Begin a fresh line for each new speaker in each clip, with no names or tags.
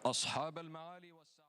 أصحاب المعالي والسعادة.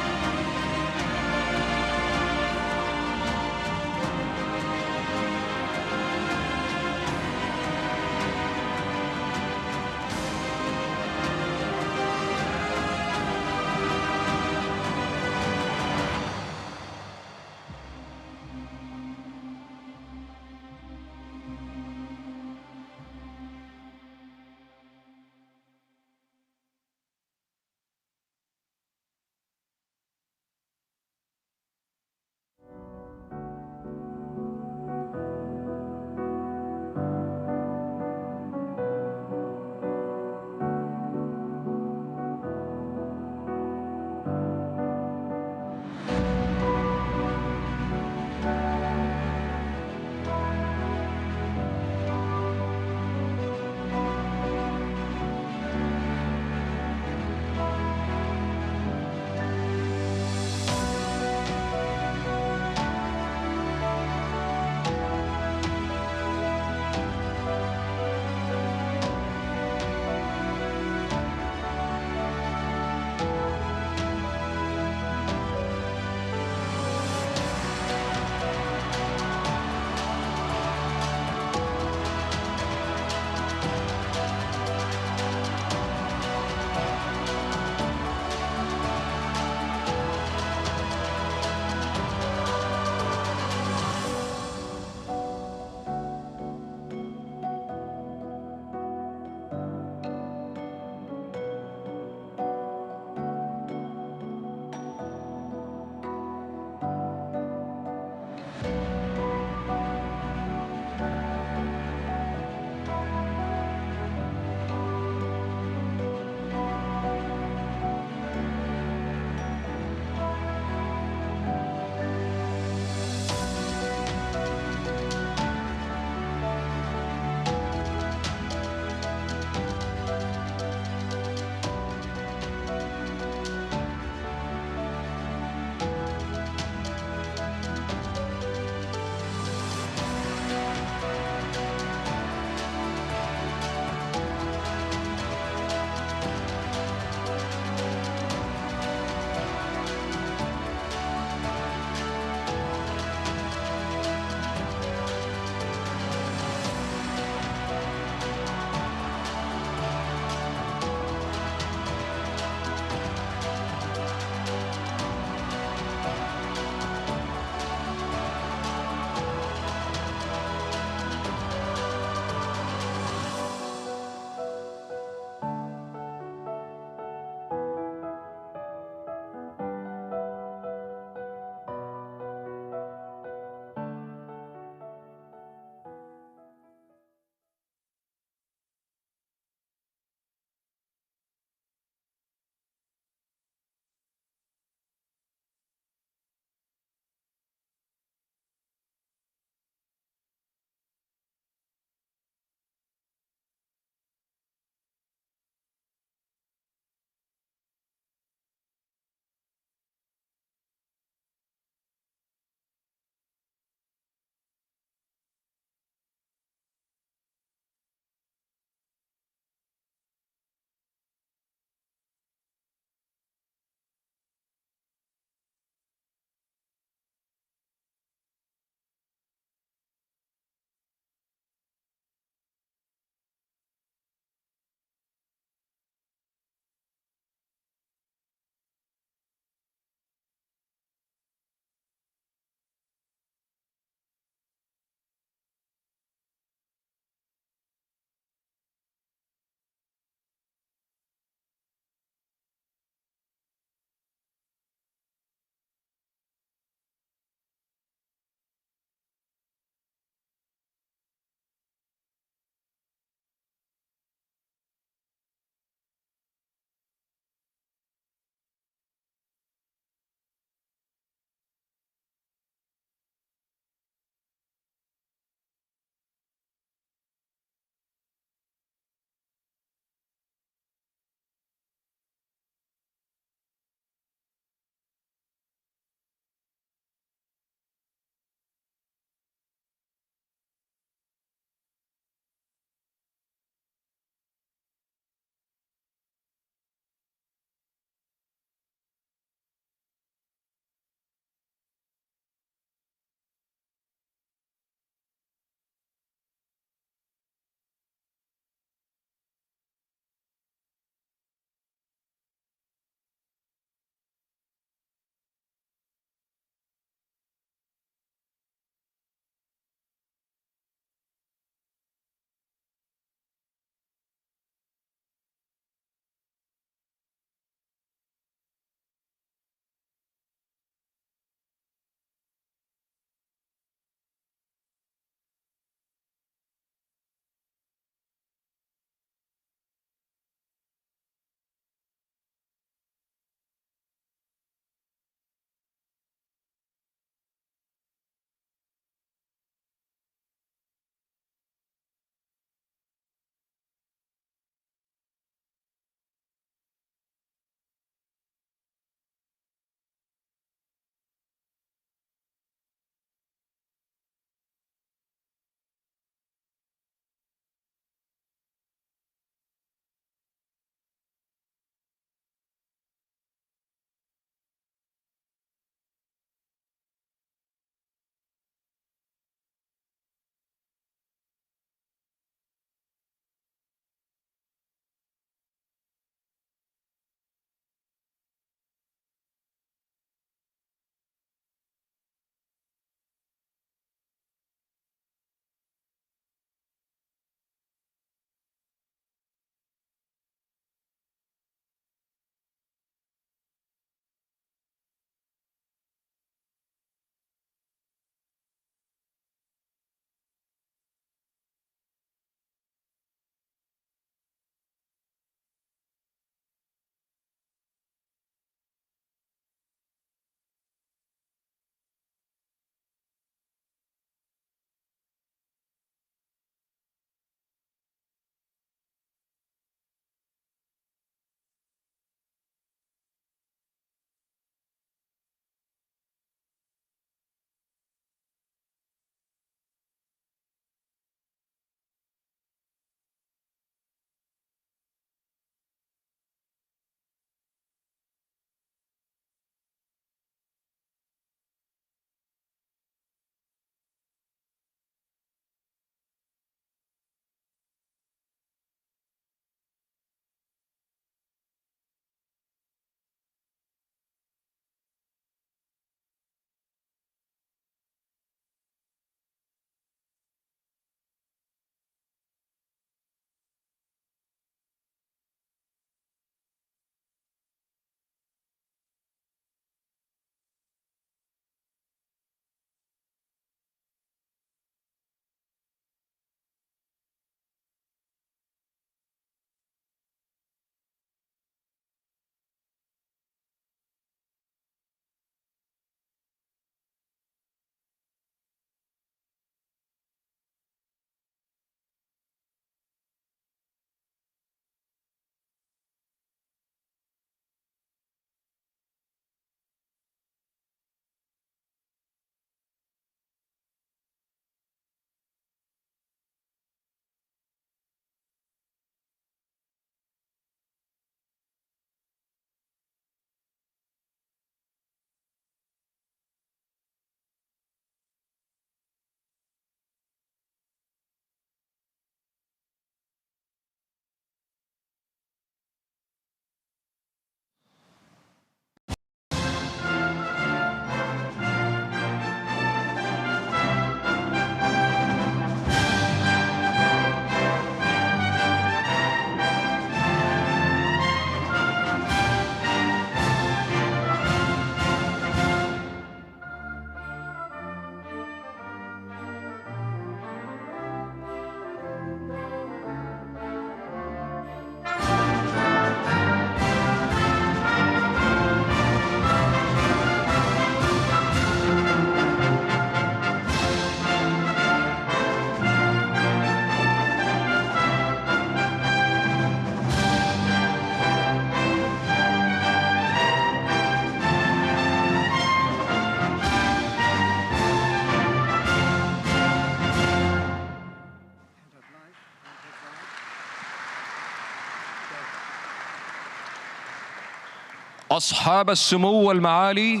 أصحاب السمو والمعالي،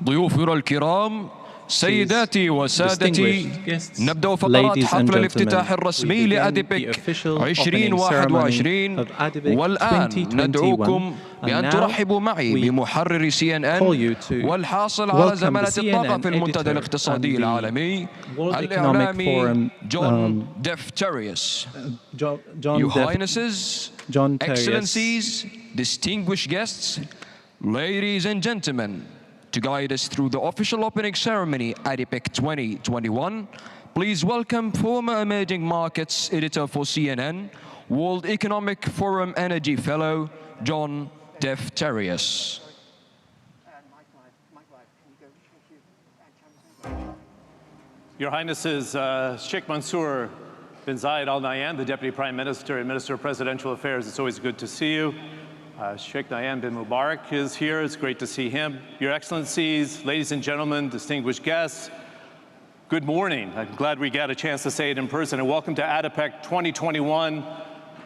ضيوفنا الكرام، سيداتي وسادتي، نبدأ فقرات حفل الافتتاح الرسمي لأديبك 2021. والآن ندعوكم بأن ترحبوا معي بمحرر CNN والحاصل على زمالة الطاقة في المنتدى الاقتصادي العالمي الإعلامي جون ديفتيريوس. Your Highnesses, Excellencies, distinguished guests, ladies and gentlemen, to guide us through the official opening ceremony ADIPEC 2021, please welcome former Emerging Markets Editor for CNN, World Economic Forum Energy Fellow, John Deftarius.
Your Highnesses, Sheikh Mansour bin Zayed Al Nahyan, the Deputy Prime Minister and Minister of Presidential Affairs, it's always good to see you. Sheikh Nahyan bin Mubarak is here. It's great to see him. Your Excellencies, ladies and gentlemen, distinguished guests, good morning. I'm glad we got a chance to say it in person. And welcome to ADIPEC 2021,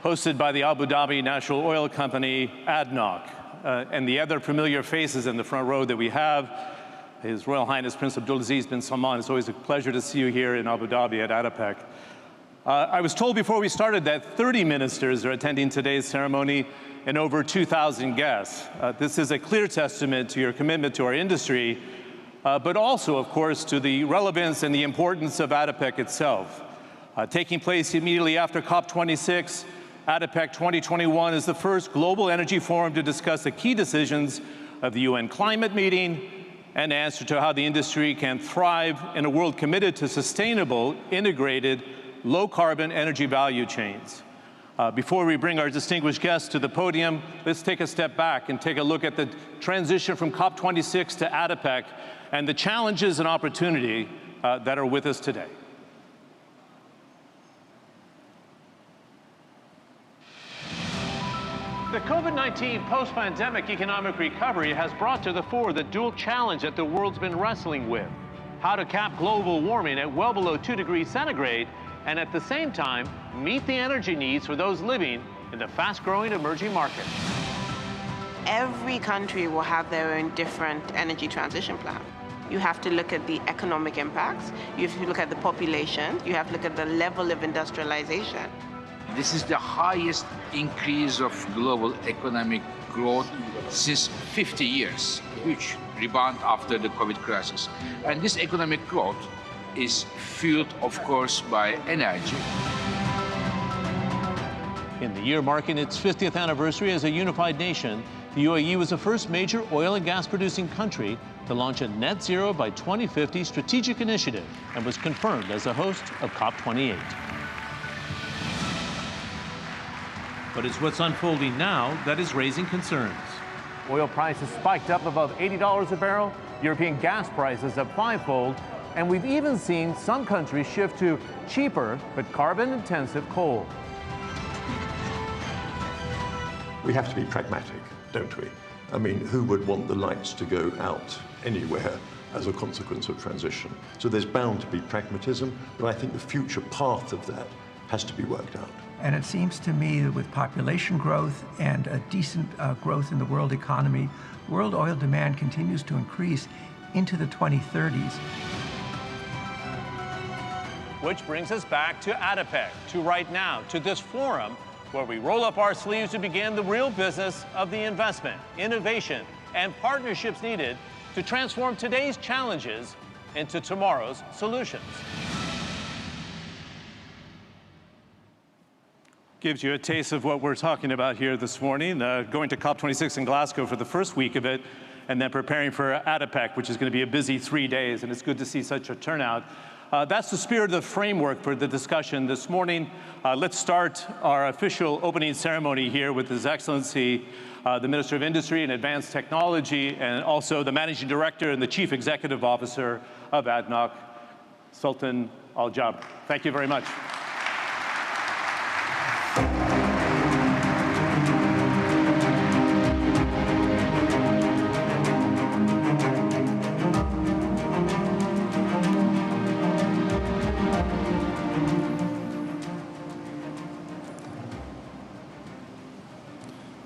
hosted by the Abu Dhabi National Oil Company, ADNOC, and the other familiar faces in the front row that we have. His Royal Highness Prince Abdulaziz bin Salman. It's always a pleasure to see you here in Abu Dhabi at ADIPEC. I was told before we started that 30 ministers are attending today's ceremony and over 2,000 guests. This is a clear testament to your commitment to our industry, but also, of course, to the relevance and the importance of ADIPEC itself. Taking place immediately after COP26, ADIPEC 2021 is the first global energy forum to discuss the key decisions of the UN climate meeting and answer to how the industry can thrive in a world committed to sustainable, integrated, low-carbon energy value chains. Before we bring our distinguished guests to the podium, let's take a step back and take a look at the transition from COP26 to ADIPEC and the challenges and opportunity that are with us today. The COVID-19 post-pandemic economic recovery has brought to the fore the dual challenge that the world's been wrestling with: how to cap global warming at well below 2 degrees centigrade and at the same time meet the energy needs for those living in the fast-growing emerging markets.
Every country will have their own different energy transition plan. You have to look at the economic impacts, you have to look at the population, you have to look at the level of industrialization.
This is the highest increase of global economic growth since 50 years, huge rebound after the COVID crisis. And this economic growth is fueled, of course, by energy.
In the year marking its 50th anniversary as a unified nation, the UAE was the first major oil and gas producing country to launch a net zero by 2050 strategic initiative and was confirmed as the host of COP28. But it's what's unfolding now that is raising concerns. Oil prices spiked up above $80 a barrel, European gas prices up fivefold, and we've even seen some countries shift to cheaper but carbon-intensive coal.
We have to be pragmatic, don't we? I mean, who would want the lights to go out anywhere as a consequence of transition? So there's bound to be pragmatism, but I think the future path of that has to be worked out.
And it seems to me that with population growth and a decent growth in the world economy, world oil demand continues to increase into the 2030s.
Which brings us back to ADIPEC, to right now, to this forum where we roll up our sleeves to begin the real business of the investment, innovation, and partnerships needed to transform today's challenges into tomorrow's solutions. Gives you a taste of what we're talking about here this morning, going to COP26 in Glasgow for the first week of it, and then preparing for ADIPEC, which is going to be a busy 3 days, and it's good to see such a turnout. That's the spirit of the framework for the discussion this morning. Let's start our official opening ceremony here with His Excellency, the Minister of Industry and Advanced Technology, and also the Managing Director and the Chief Executive Officer of ADNOC, Sultan Al Jaber. Thank you very much.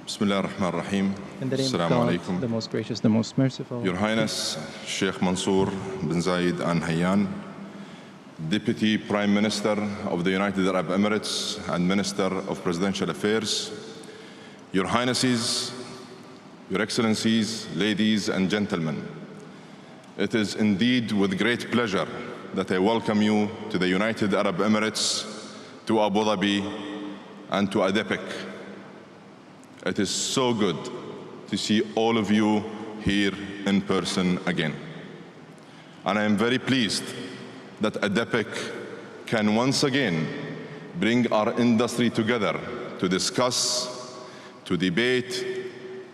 Bismillah ar-Rahman ar-Rahim.
In the name of God, the most gracious, the most merciful.
Your Highness, Sheikh Mansour bin Zayed Al Nahyan, Deputy Prime Minister of the United Arab Emirates and Minister of Presidential Affairs, Your Highnesses, Your Excellencies, ladies and gentlemen, it is indeed with great pleasure that I welcome you to the United Arab Emirates, to Abu Dhabi, and to ADIPEC. It is so good to see all of you here in person again. And I am very pleased that ADIPEC can once again bring our industry together to discuss, to debate,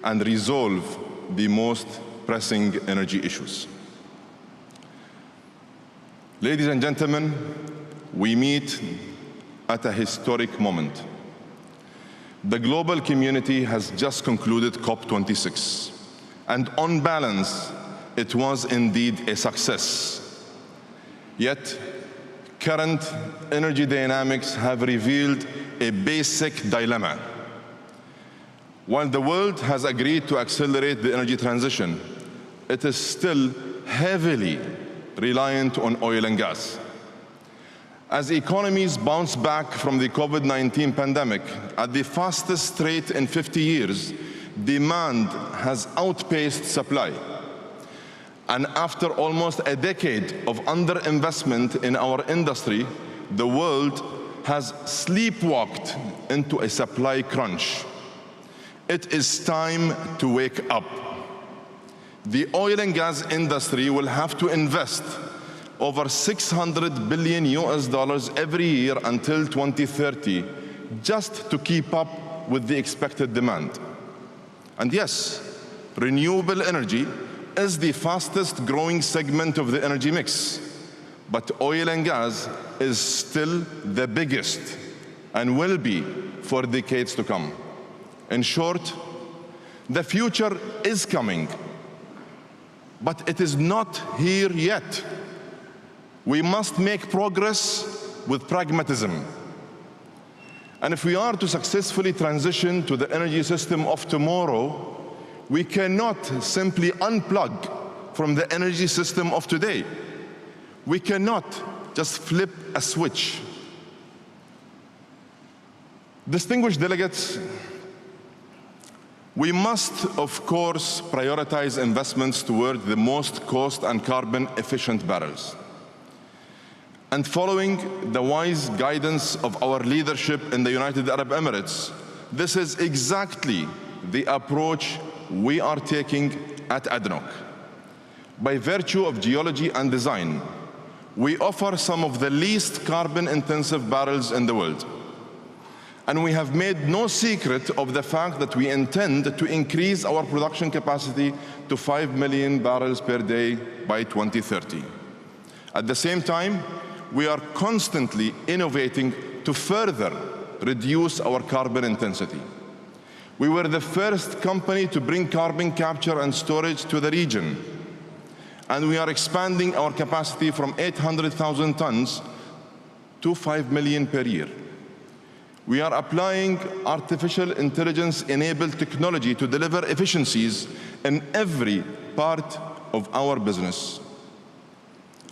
and resolve the most pressing energy issues. Ladies and gentlemen, we meet at a historic moment. The global community has just concluded COP26, and on balance, it was indeed a success. Yet, current energy dynamics have revealed a basic dilemma. While the world has agreed to accelerate the energy transition, it is still heavily reliant on oil and gas. As economies bounce back from the COVID-19 pandemic at the fastest rate in 50 years, demand has outpaced supply. And after almost a decade of underinvestment in our industry, the world has sleepwalked into a supply crunch. It is time to wake up. The oil and gas industry will have to invest over $600 billion every year until 2030 just to keep up with the expected demand. And yes, renewable energy is the fastest growing segment of the energy mix, but oil and gas is still the biggest and will be for decades to come. In short, the future is coming, but it is not here yet. We must make progress with pragmatism. And if we are to successfully transition to the energy system of tomorrow, we cannot simply unplug from the energy system of today. We cannot just flip a switch. Distinguished delegates, we must, of course, prioritize investments toward the most cost and carbon-efficient barrels. And following the wise guidance of our leadership in the United Arab Emirates, this is exactly the approach we are taking at ADNOC. By virtue of geology and design, we offer some of the least carbon-intensive barrels in the world. And we have made no secret of the fact that we intend to increase our production capacity to 5 million barrels per day by 2030. At the same time, we are constantly innovating to further reduce our carbon intensity. We were the first company to bring carbon capture and storage to the region, and we are expanding our capacity from 800,000 tons to 5 million per year. We are applying artificial intelligence-enabled technology to deliver efficiencies in every part of our business.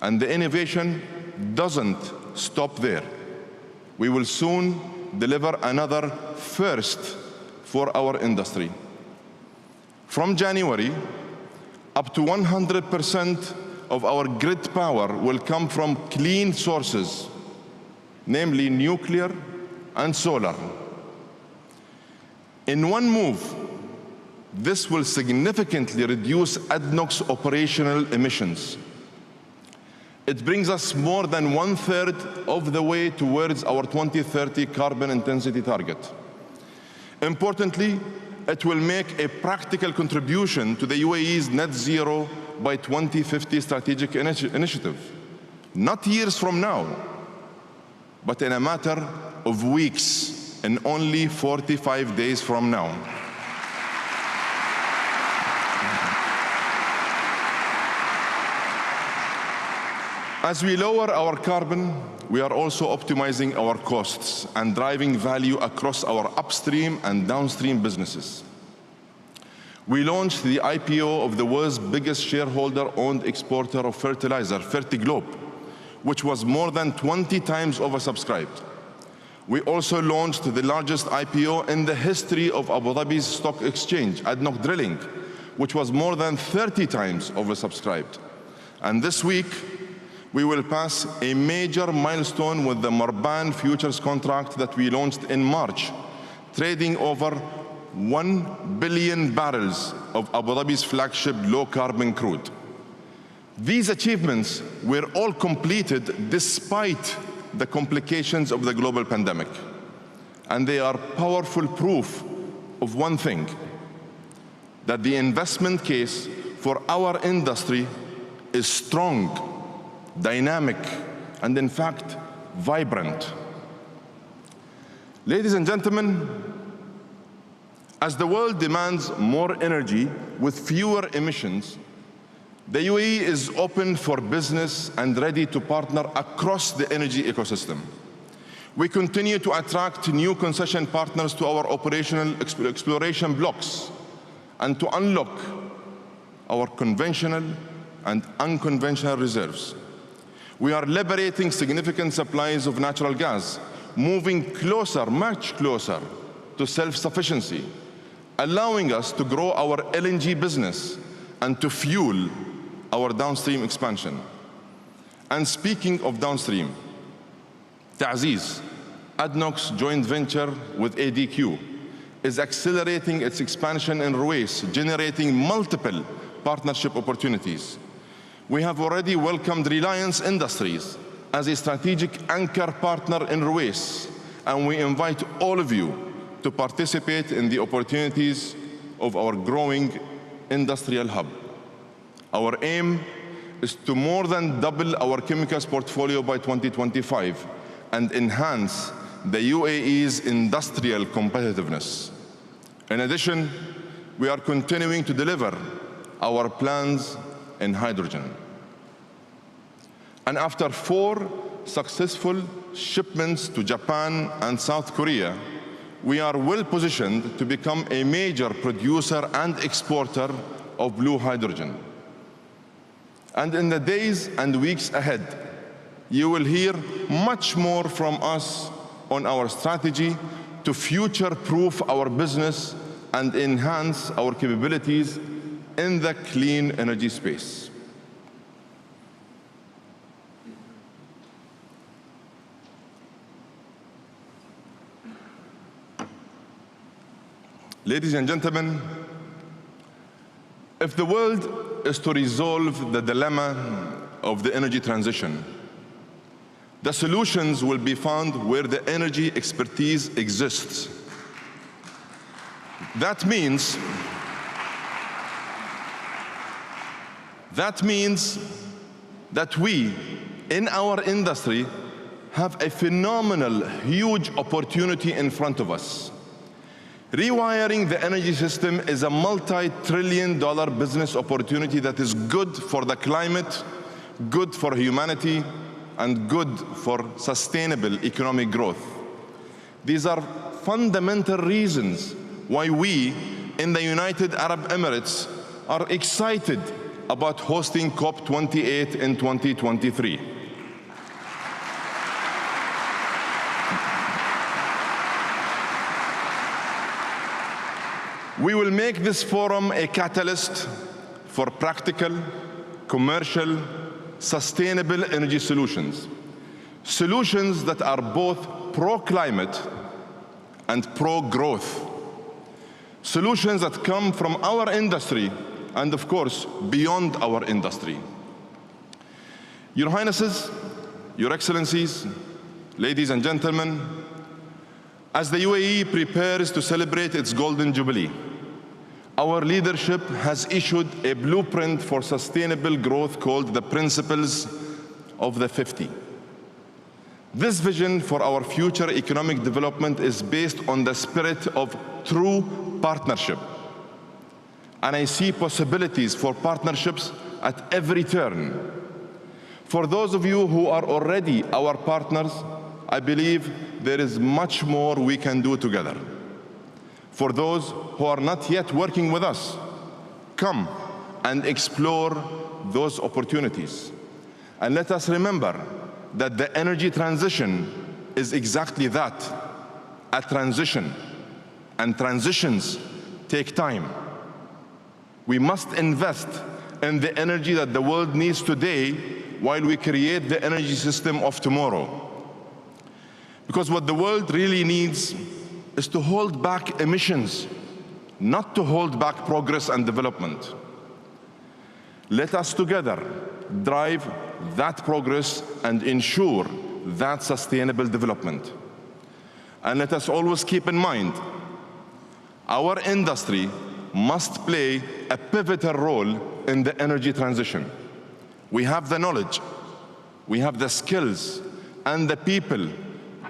And the innovation doesn't stop there. We will soon deliver another first for our industry. From January, up to 100% of our grid power will come from clean sources, namely nuclear and solar. In one move, this will significantly reduce ADNOC's operational emissions. It brings us more than 1/3 of the way towards our 2030 carbon intensity target. Importantly, it will make a practical contribution to the UAE's net zero by 2050 strategic initiative. Not years from now, but in a matter of weeks, in only 45 days from now. As we lower our carbon, we are also optimizing our costs and driving value across our upstream and downstream businesses. We launched the IPO of the world's biggest shareholder-owned exporter of fertilizer, Fertiglobe, which was more than 20 times oversubscribed. We also launched the largest IPO in the history of Abu Dhabi's stock exchange, ADNOC Drilling, which was more than 30 times oversubscribed. And this week, we will pass a major milestone with the Marban futures contract that we launched in March, trading over 1 billion barrels of Abu Dhabi's flagship low-carbon crude. These achievements were all completed despite the complications of the global pandemic. And they are powerful proof of one thing, that the investment case for our industry is strong, dynamic, and in fact, vibrant. Ladies and gentlemen, as the world demands more energy with fewer emissions, the UAE is open for business and ready to partner across the energy ecosystem. We continue to attract new concession partners to our operational exploration blocks and to unlock our conventional and unconventional reserves. We are liberating significant supplies of natural gas, moving closer, much closer, to self-sufficiency, allowing us to grow our LNG business and to fuel our downstream expansion. And speaking of downstream, Ta'ziz, ADNOC's joint venture with ADQ, is accelerating its expansion in Ruwais, generating multiple partnership opportunities. We have already welcomed Reliance Industries as a strategic anchor partner in Ruwais, and we invite all of you to participate in the opportunities of our growing industrial hub. Our aim is to more than double our chemicals portfolio by 2025 and enhance the UAE's industrial competitiveness. In addition, we are continuing to deliver our plans in hydrogen. And after 4 successful shipments to Japan and South Korea, we are well positioned to become a major producer and exporter of blue hydrogen. And in the days and weeks ahead, you will hear much more from us on our strategy to future-proof our business and enhance our capabilities in the clean energy space. Ladies and gentlemen, if the world is to resolve the dilemma of the energy transition, the solutions will be found where the energy expertise exists. That means that we, in our industry, have a phenomenal, huge opportunity in front of us. Rewiring the energy system is a multi-trillion-dollar business opportunity that is good for the climate, good for humanity, and good for sustainable economic growth. These are fundamental reasons why we, in the United Arab Emirates, are excited about hosting COP28 in 2023. We will make this forum a catalyst for practical, commercial, sustainable energy solutions. Solutions that are both pro-climate and pro-growth. Solutions that come from our industry and, of course, beyond our industry. Your Highnesses, Your Excellencies, ladies and gentlemen, as the UAE prepares to celebrate its Golden Jubilee, our leadership has issued a blueprint for sustainable growth called the Principles of the 50. This vision for our future economic development is based on the spirit of true partnership. And I see possibilities for partnerships at every turn. For those of you who are already our partners, I believe there is much more we can do together. For those who are not yet working with us, come and explore those opportunities. And let us remember that the energy transition is exactly that, a transition. And transitions take time. We must invest in the energy that the world needs today while we create the energy system of tomorrow. Because what the world really needs is to hold back emissions, not to hold back progress and development. Let us together drive that progress and ensure that sustainable development. And let us always keep in mind, our industry must play a pivotal role in the energy transition. We have the knowledge, we have the skills, and the people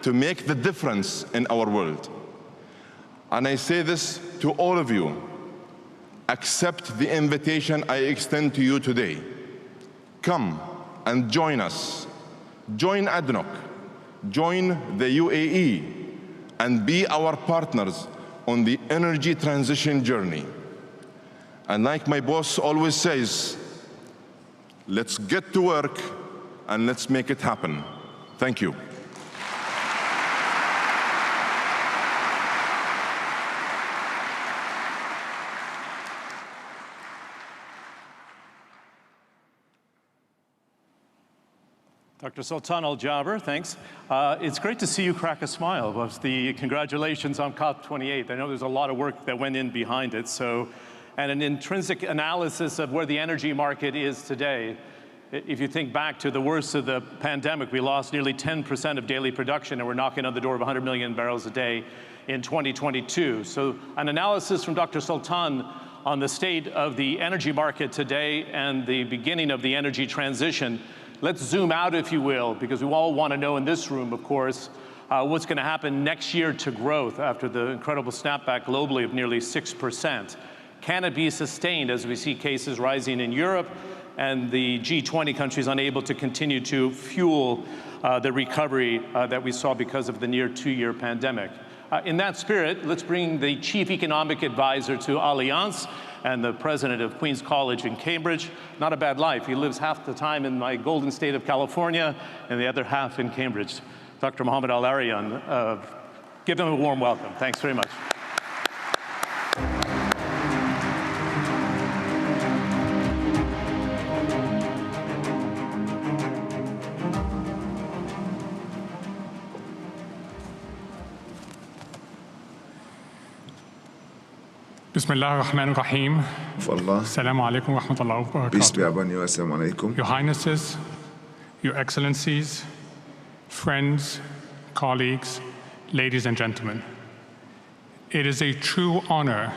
to make the difference in our world. And I say this to all of you, accept the invitation I extend to you today. Come and join us. Join ADNOC, join the UAE, and be our partners on the energy transition journey. And like my boss always says, let's get to work and let's make it happen. Thank you.
Dr. Sultan Al Jaber, thanks. It's great to see you crack a smile. Congratulations on COP28. I know there's a lot of work that went in behind it. And an intrinsic analysis of where the energy market is today. If you think back to the worst of the pandemic, we lost nearly 10% of daily production, and we're knocking on the door of 100 million barrels a day in 2022. So an analysis from Dr. Sultan on the state of the energy market today and the beginning of the energy transition. Let's zoom out, if you will, because we all want to know in this room, of course, what's going to happen next year to growth after the incredible snapback globally of nearly 6%. Can it be sustained as we see cases rising in Europe and the G20 countries unable to continue to fuel the recovery that we saw because of the near 2-year pandemic? In that spirit, let's bring the Chief Economic Advisor to Allianz and the President of Queen's College in Cambridge. Not a bad life. He lives half the time in my golden state of California and the other half in Cambridge. Dr. Mohammed Al-Arian, give them a warm welcome. Thanks very much.
Bismillah ar-Rahman ar-Rahim. Assalamu alaikum wa rahmatullahi wa barakatuh.
Peace be upon you. Assalamu alaikum.
Your Highnesses, Your Excellencies, friends, colleagues, ladies and gentlemen. It is a true honor,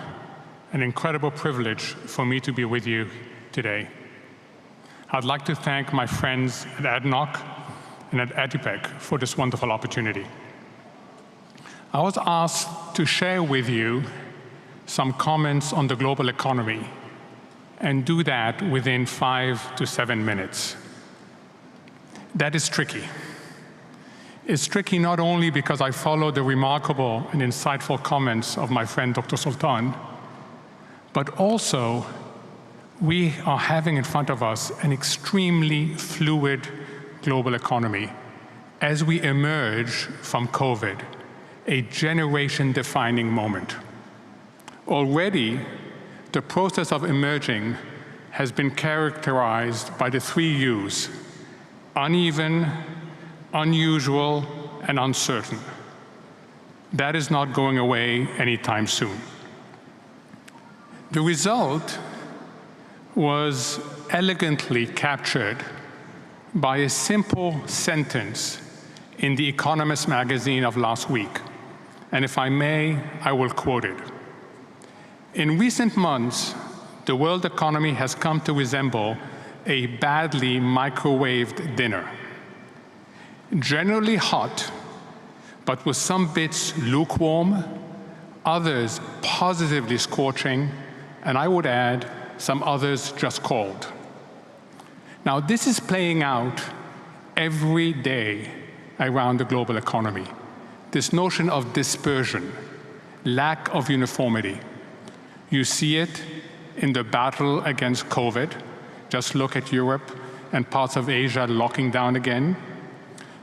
an incredible privilege for me to be with you today. I'd like to thank my friends at ADNOC and at ADIPEC for this wonderful opportunity. I was asked to share with you some comments on the global economy and do that within 5 to 7 minutes. That is tricky. It's tricky not only because I follow the remarkable and insightful comments of my friend Dr. Sultan, but also we are having in front of us an extremely fluid global economy as we emerge from COVID, a generation-defining moment. Already, the process of emerging has been characterized by the 3 U's: uneven, unusual, and uncertain. That is not going away anytime soon. The result was elegantly captured by a simple sentence in The Economist magazine of last week. And if I may, I will quote it. In recent months, the world economy has come to resemble a badly microwaved dinner. Generally hot, but with some bits lukewarm, others positively scorching, and I would add, some others just cold. Now, this is playing out every day around the global economy. This notion of dispersion, lack of uniformity. You see it in the battle against COVID. Just look at Europe and parts of Asia locking down again.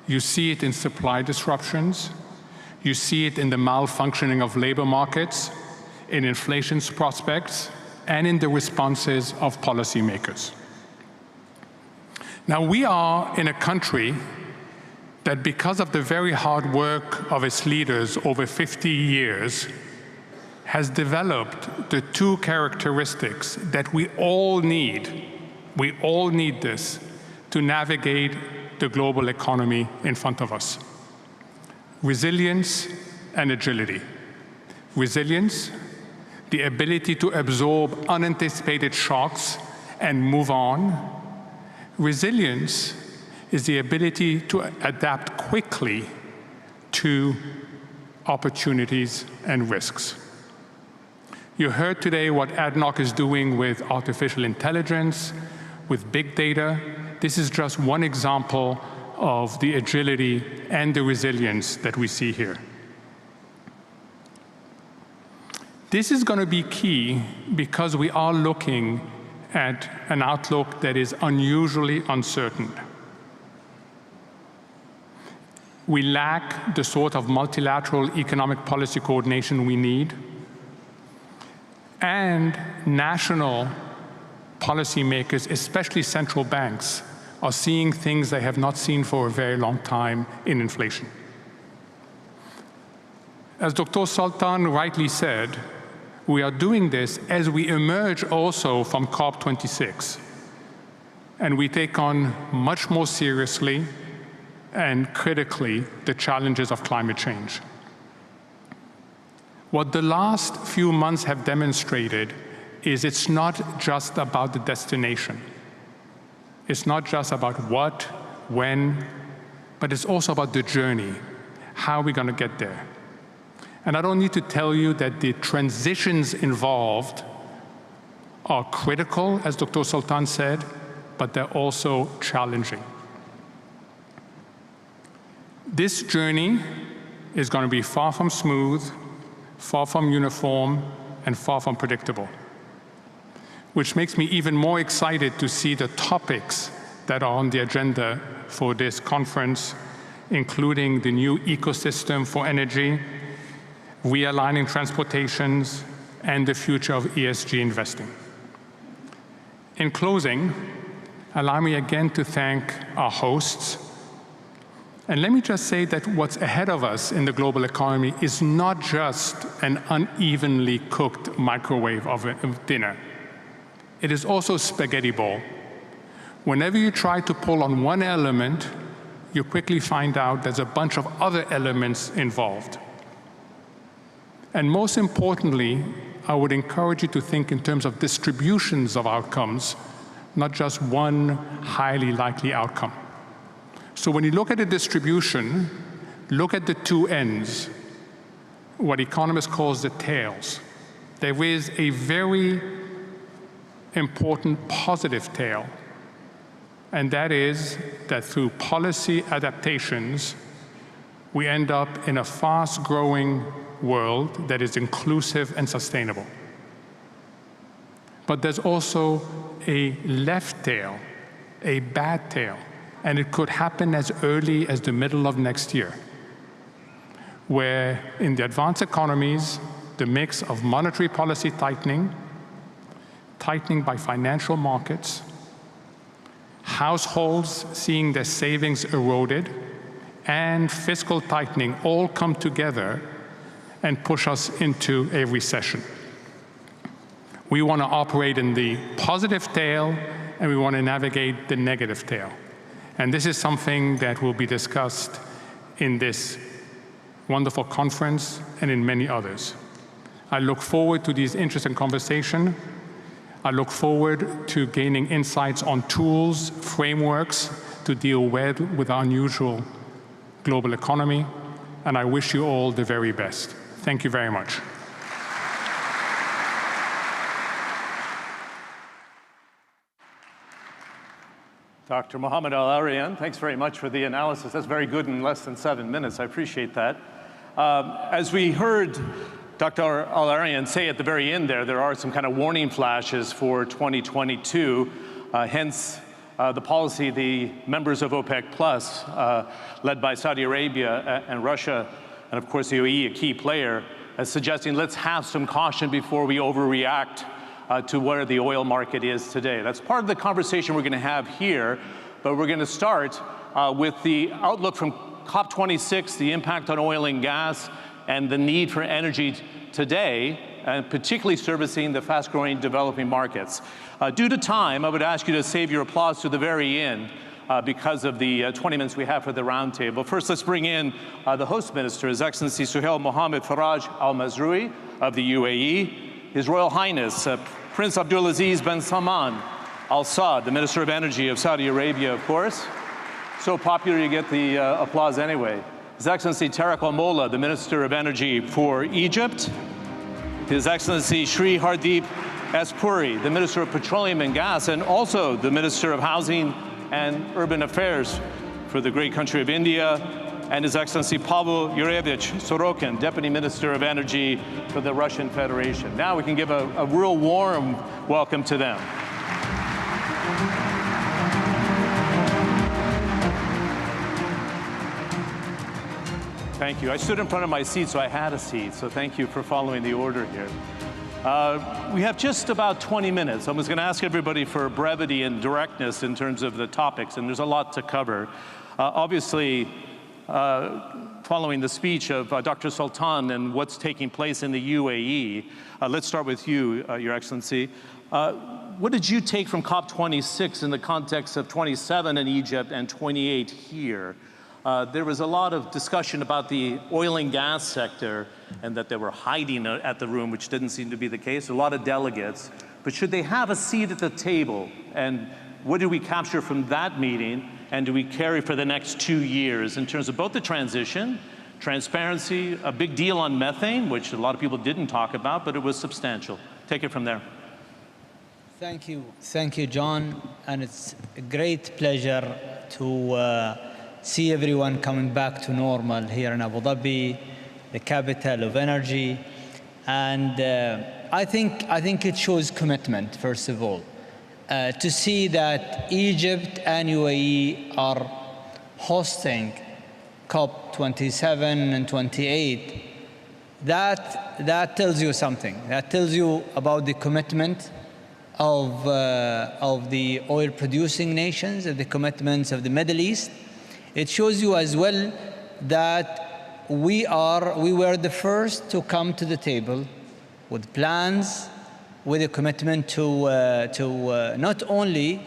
You see it in supply disruptions. You see it in the malfunctioning of labor markets, in inflation's prospects, and in the responses of policymakers. Now, we are in a country that, because of the very hard work of its leaders over 50 years, has developed the two characteristics that we all need. We all need this to navigate the global economy in front of us. Resilience and agility. Resilience, the ability to absorb unanticipated shocks and move on. Resilience is the ability to adapt quickly to opportunities and risks. You heard today what ADNOC is doing with artificial intelligence, with big data. This is just one example of the agility and the resilience that we see here. This is going to be key because we are looking at an outlook that is unusually uncertain. We lack the sort of multilateral economic policy coordination we need, and national policymakers, especially central banks, are seeing things they have not seen for a very long time in inflation. As Dr. Sultan rightly said, we are doing this as we emerge also from COP26, and we take on much more seriously and critically the challenges of climate change. What the last few months have demonstrated is it's not just about the destination. It's not just about what, when, but it's also about the journey. How are we going to get there? And I don't need to tell you that the transitions involved are critical, as Dr. Sultan said, but they're also challenging. This journey is going to be far from smooth, far from uniform, and far from predictable, which makes me even more excited to see the topics that are on the agenda for this conference, including the new ecosystem for energy, realigning transportations, and the future of ESG investing. In closing, allow me again to thank our hosts. And let me just say that what's ahead of us in the global economy is not just an unevenly cooked microwave of dinner. It is also spaghetti bowl. Whenever you try to pull on one element, you quickly find out there's a bunch of other elements involved. And most importantly, I would encourage you to think in terms of distributions of outcomes, not just one highly likely outcome. So when you look at the distribution, look at the two ends, what economists call the tails. There is a very important positive tail, and that is that through policy adaptations, we end up in a fast-growing world that is inclusive and sustainable. But there's also a left tail, a bad tail, and it could happen as early as the middle of next year, where in the advanced economies, the mix of monetary policy tightening by financial markets, households seeing their savings eroded, and fiscal tightening all come together and push us into a recession. We want to operate in the positive tail, and we want to navigate the negative tail. And this is something that will be discussed in this wonderful conference and in many others. I look forward to these interesting conversations. I look forward to gaining insights on tools, frameworks to deal well with our unusual global economy. And I wish you all the very best. Thank you very much.
Dr. Mohammed Al-Arian, thanks very much for the analysis. That's very good in less than 7 minutes. I appreciate that. As we heard Dr. Al-Arian say at the very end there are some kind of warning flashes for 2022, hence the policy the members of OPEC Plus, led by Saudi Arabia and Russia, and of course the UAE, a key player, is suggesting let's have some caution before we overreact to where the oil market is today. That's part of the conversation we're going to have here, but we're going to start with the outlook from COP26, the impact on oil and gas, and the need for energy today, and particularly servicing the fast-growing developing markets. Due to time, I would ask you to save your applause to the very end because of the 20 minutes we have for the roundtable. First, let's bring in the host minister, His Excellency Suhail Mohammed Faraj Al Mazrui of the UAE, His Royal Highness Prince Abdulaziz bin Salman Al Saud, the Minister of Energy of Saudi Arabia, of course. So popular you get the applause anyway. His Excellency Tariq Al Molla, the Minister of Energy for Egypt. His Excellency Shri Hardeep S. Puri, the Minister of Petroleum and Gas, and also the Minister of Housing and Urban Affairs for the great country of India. And His Excellency Pavel Yurievich Sorokin, Deputy Minister of Energy for the Russian Federation. Now we can give a real warm welcome to them. Thank you. I stood in front of my seat, so I had a seat. So thank you for following the order here. We have just about 20 minutes. I was going to ask everybody for brevity and directness in terms of the topics, and there's a lot to cover. Obviously, following the speech of Dr. Sultan and what's taking place in the UAE, let's start with you, Your Excellency. What did you take from COP26 in the context of 27 in Egypt and 28 here? There was a lot of discussion about the oil and gas sector and that they were hiding at the room, which didn't seem to be the case. A lot of delegates. But should they have a seat at the table? And what did we capture from that meeting? And do we carry for the next 2 years in terms of both the transition, transparency, a big deal on methane, which a lot of people didn't talk about, but it was substantial. Take it from there.
Thank you, John. And it's a great pleasure to see everyone coming back to normal here in Abu Dhabi, the capital of energy. And I think it shows commitment, first of all. To see that Egypt and UAE are hosting COP27 and 28, that tells you something. That tells you about the commitment of the oil-producing nations, the commitments of the Middle East. It shows you as well that we were the first to come to the table with plans, with a commitment to not only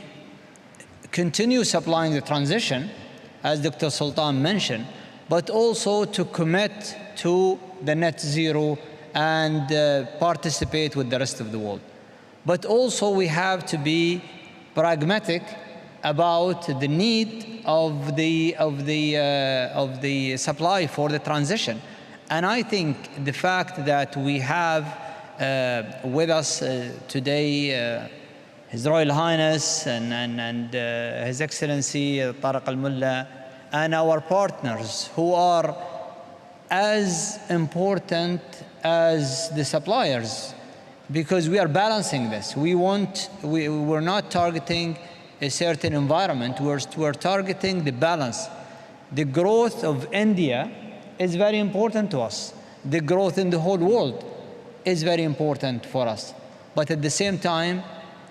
continue supplying the transition, as Dr. Sultan mentioned, but also to commit to the net zero and participate with the rest of the world. But also we have to be pragmatic about the need of the supply for the transition. And I think the fact that we have with us today His Royal Highness and His Excellency Tariq Al Molla and our partners who are as important as the suppliers, because we are balancing this. We're not targeting a certain environment, we're targeting the balance. The growth of India is very important to us. The growth in the whole world is very important for us. But at the same time,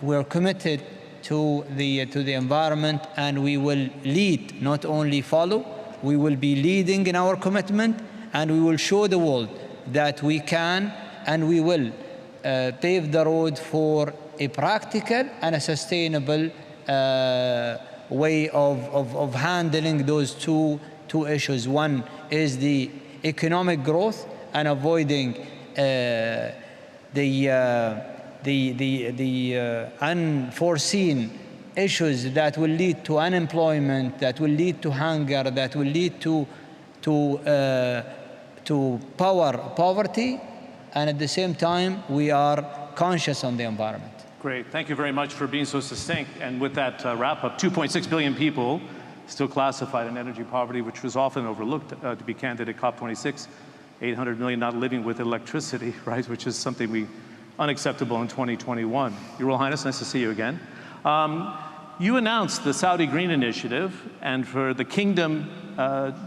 we're committed to the environment, and we will lead, not only follow. We will be leading in our commitment, and we will show the world that we can, and we will pave the road for a practical and a sustainable way of handling those two issues. One is the economic growth and avoiding the unforeseen issues that will lead to unemployment, that will lead to hunger, that will lead to poverty, and at the same time we are conscious on the environment.
Great. Thank you very much for being so succinct. And with that wrap-up, 2.6 billion people still classified in energy poverty, which was often overlooked, to be candid, at COP26. 800 million not living with electricity, right, which is something unacceptable in 2021. Your Royal Highness, nice to see you again. You announced the Saudi Green Initiative, and for the Kingdom,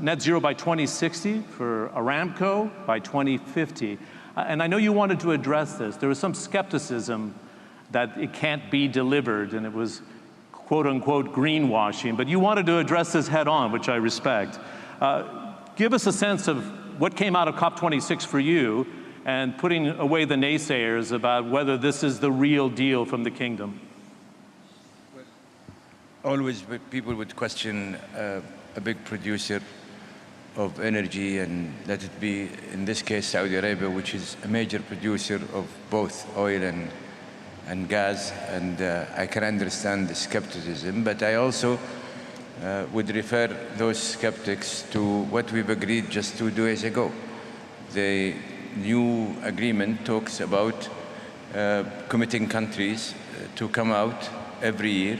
net zero by 2060, for Aramco by 2050. And I know you wanted to address this. There was some skepticism that it can't be delivered, and it was quote unquote greenwashing, but you wanted to address this head on, which I respect. Give us a sense of what came out of COP26 for you, and putting away the naysayers about whether this is the real deal from the Kingdom.
Always people would question a big producer of energy, and let it be, in this case, Saudi Arabia, which is a major producer of both oil and gas, and I can understand the skepticism, but I also would refer those skeptics to what we've agreed just 2 days ago. The new agreement talks about committing countries to come out every year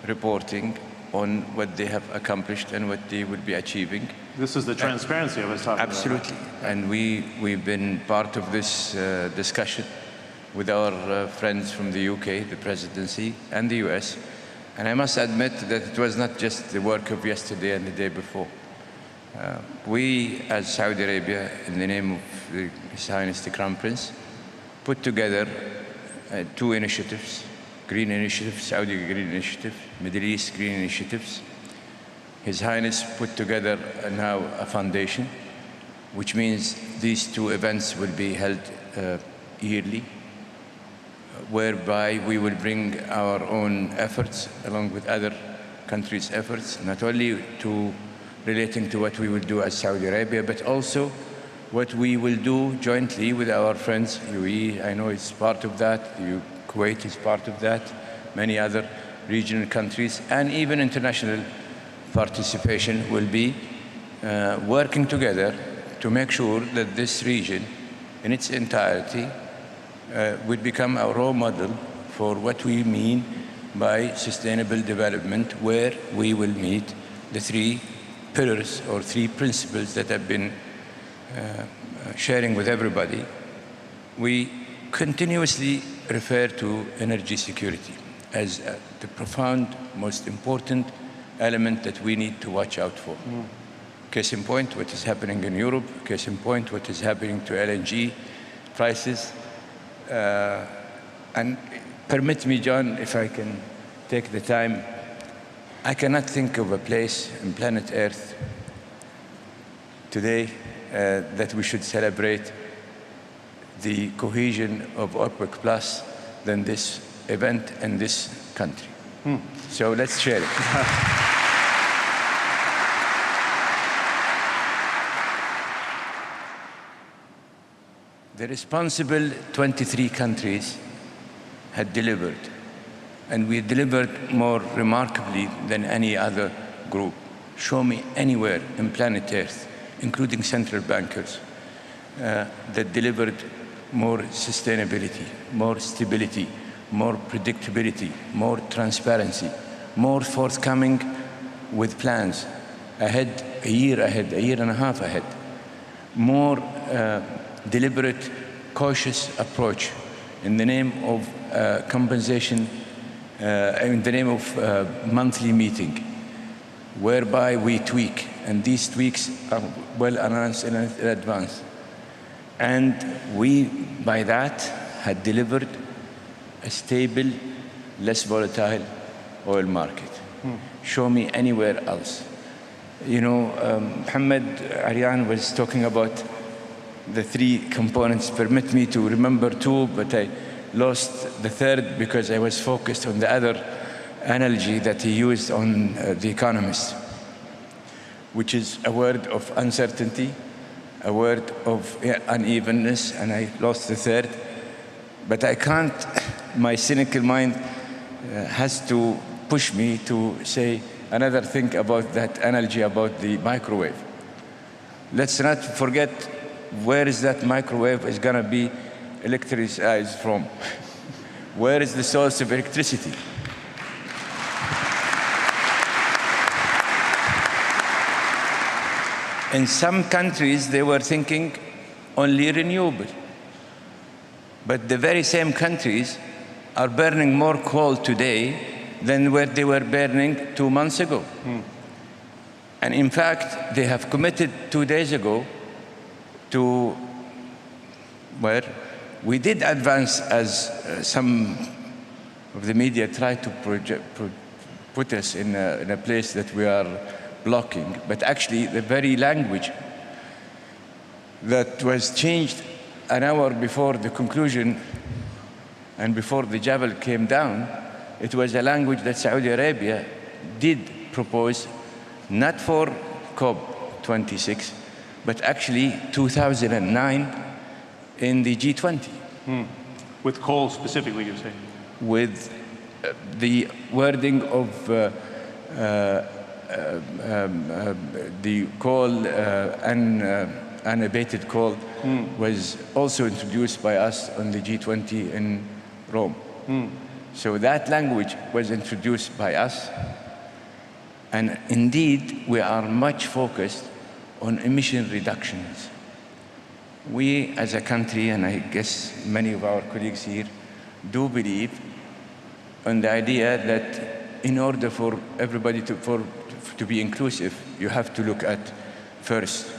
reporting on what they have accomplished and what they will be achieving.
This is the transparency I was talking about.
Absolutely. And we've been part of this discussion with our friends from the UK, the presidency, and the US. And I must admit that it was not just the work of yesterday and the day before. We, as Saudi Arabia, in the name of His Highness the Crown Prince, put together 2 initiatives: Green Initiative, Saudi Green Initiative, Middle East Green Initiatives. His Highness put together now a foundation, which means these 2 events will be held yearly, whereby we will bring our own efforts along with other countries' efforts, not only to relating to what we will do as Saudi Arabia, but also what we will do jointly with our friends. UAE, I know, is part of that. Kuwait is part of that. Many other regional countries, and even international participation will be working together to make sure that this region in its entirety would become a role model for what we mean by sustainable development, where we will meet the 3 pillars or 3 principles that I've been sharing with everybody. We continuously refer to energy security as the profound, most important element that we need to watch out for. Case in point, what is happening in Europe. Case in point, what is happening to LNG prices. And permit me, John, if I can take the time, I cannot think of a place on planet Earth today that we should celebrate the cohesion of OPEC Plus than this event in this country. So let's share it. The responsible 23 countries had delivered, and we delivered more remarkably than any other group. Show me anywhere in planet Earth, including central bankers, that delivered more sustainability, more stability, more predictability, more transparency, more forthcoming with plans ahead, a year and a half ahead, more deliberate, cautious approach in the name of compensation, in the name of monthly meeting, whereby we tweak, and these tweaks are well announced in advance. And we, by that, had delivered a stable, less volatile oil market. Show me anywhere else. You know, Mohammed Aryan was talking about the 3 components. Permit me to remember 2, but I lost the 3rd because I was focused on the other analogy that he used on The Economist, which is a word of uncertainty, a word of unevenness, and I lost the 3rd. But I can't, my cynical mind has to push me to say another thing about that analogy about the microwave. Let's not forget where is that microwave is going to be electricized from. Where is the source of electricity? In some countries, they were thinking only renewable. But the very same countries are burning more coal today than what they were burning 2 months ago. And in fact, they have committed 2 days ago to where we did advance, as some of the media tried to put us in a place that we are blocking. But actually, the very language that was changed an hour before the conclusion and before the Jabal came down, it was a language that Saudi Arabia did propose, not for COP26, but actually 2009 in the G20.
With coal specifically, you're saying?
With the wording of the coal, unabated coal, was also introduced by us on the G20 in Rome. So that language was introduced by us. And indeed, we are much focused on emission reductions. We, as a country, and I guess many of our colleagues here, do believe on the idea that in order for everybody to be inclusive, you have to look at, first,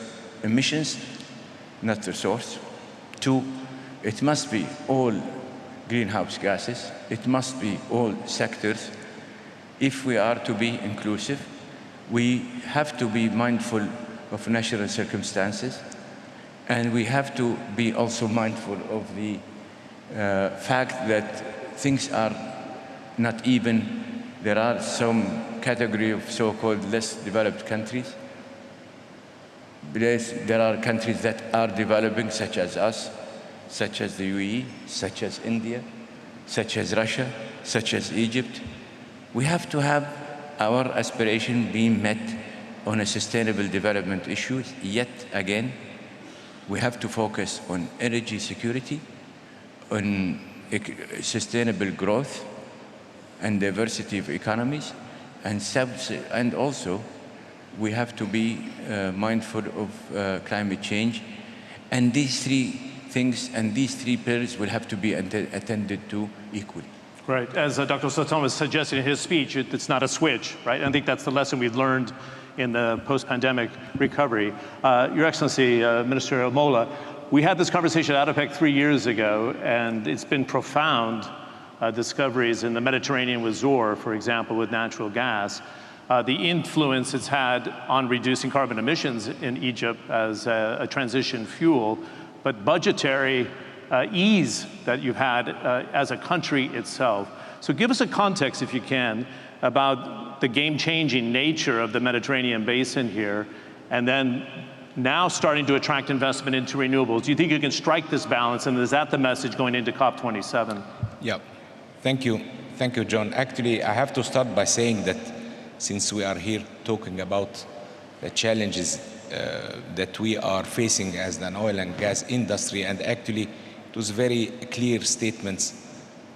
emissions, not the source. 2, it must be all greenhouse gases. It must be all sectors. If we are to be inclusive, we have to be mindful of natural circumstances, and we have to be also mindful of the fact that things are not even. There are some category of so-called less developed countries. There are countries that are developing, such as us, such as the UAE, such as India, such as Russia, such as Egypt. We have to have our aspiration being met on a sustainable development issues. Yet again, we have to focus on energy security, on sustainable growth and diversity of economies, and also we have to be mindful of climate change. And these 3 things and these 3 pillars will have to be attended to equally.
Right. As Dr. Sultan was suggesting in his speech, it's not a switch, right? I think that's the lesson we've learned in the post-pandemic recovery. Your Excellency, Minister Mola, we had this conversation at ADIPEC 3 years ago, and it's been profound discoveries in the Mediterranean with Zohr, for example, with natural gas. The influence it's had on reducing carbon emissions in Egypt as a transition fuel, but budgetary ease that you've had as a country itself. So give us a context, if you can, about the game-changing nature of the Mediterranean basin here, and then now starting to attract investment into renewables. Do you think you can strike this balance, and is that the message going into COP27?
Yeah, thank you. Thank you, John. Actually, I have to start by saying that since we are here talking about the challenges that we are facing as an oil and gas industry, and actually it was very clear statements